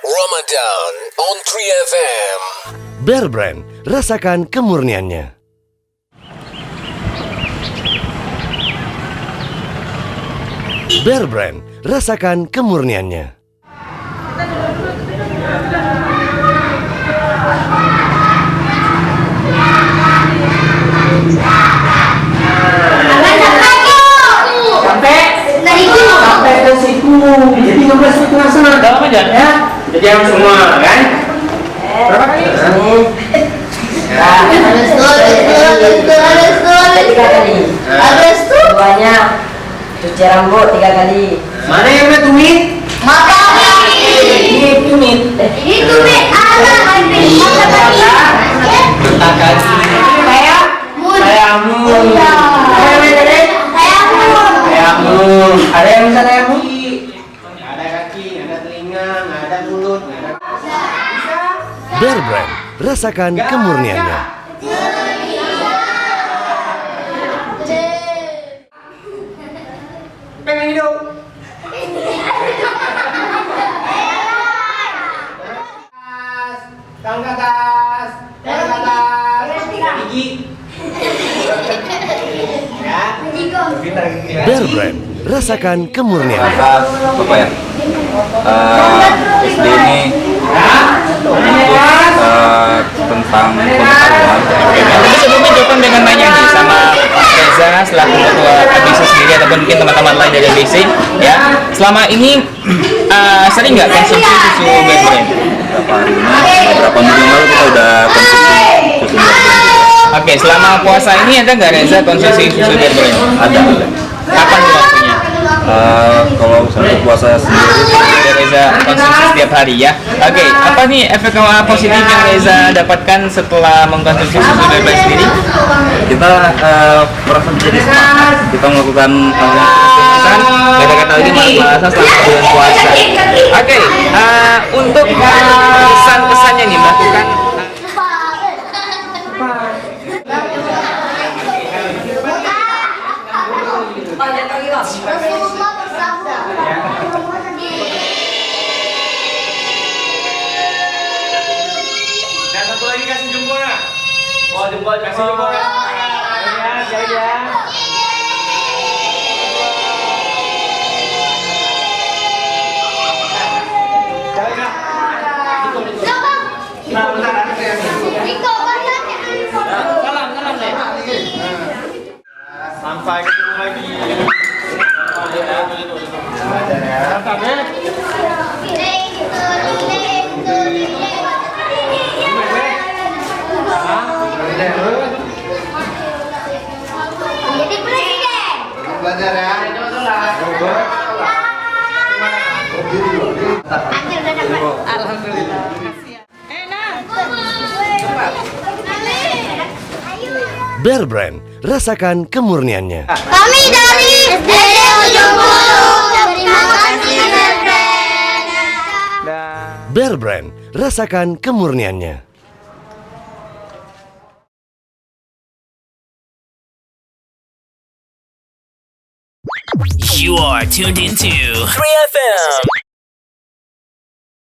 Ramadan on 3FM. Bear Brand, rasakan kemurniannya. Bear Brand, rasakan kemurniannya. Sampai ke situ. Jadi 15 menit langsung dalam aja ya. Jadi yang semua kan? Berapa kali? Tiga kali. Habis itu duanya cuci rambut 3 kali. Mana yang udah tumit? Ini tumit. Ini tumit ada habis. Mata kaki. Kayamu. Kayamu. Ada yang bisa kayamu? Ada kaki, ada telinga, ada mulut, ada. Bear Brand, rasakan kemurniannya. Pengen hidup. Tangan ke atas. Tangan ke atas. Gigi. Ya. Bear Brand, rasakan kemurniannya. Bapak ya, SD ini tentang pengetahuan. Tapi sebelumnya Jopang dengan nanya nih sama Pak Reza selaku ketua ABC sendiri ataupun mungkin teman-teman lain dari ABC ya, selama ini sering nggak konsumsi susu Bear Brand? Beberapa minggu lalu kita udah konsumsi susu Bear Brand. Oke, selama puasa ini ada nggak Reza konsumsi susu Bear Brand? Ada. Kapan tuh waktunya? Kalau misalnya puasa sendiri, Ada Reza konsumsi setiap hari ya. Oke, apa nih efek positif yang Reza dapatkan setelah mengkonsumsi susu Bear Brand sendiri? kita merasa menjadi semangat. Kita melakukan Kan kata-kata lagi malas-malasan selama bulan puasa. Oke, untuk pesan-pesannya nih melakukan Dan satu lagi kasih jempolnya. Oh, jempol kasih jempolnya. Ya, ya. Sampai ketemu lagi. Jadi presiden. Belajar ya. Akhir udah dapat. Alhamdulillah. Bear Brand, rasakan kemurniannya. Kami dari SD Ujung Bulu. Terima kasih Bear Brand. Bear Brand, rasakan kemurniannya. You are tuned into 3FM.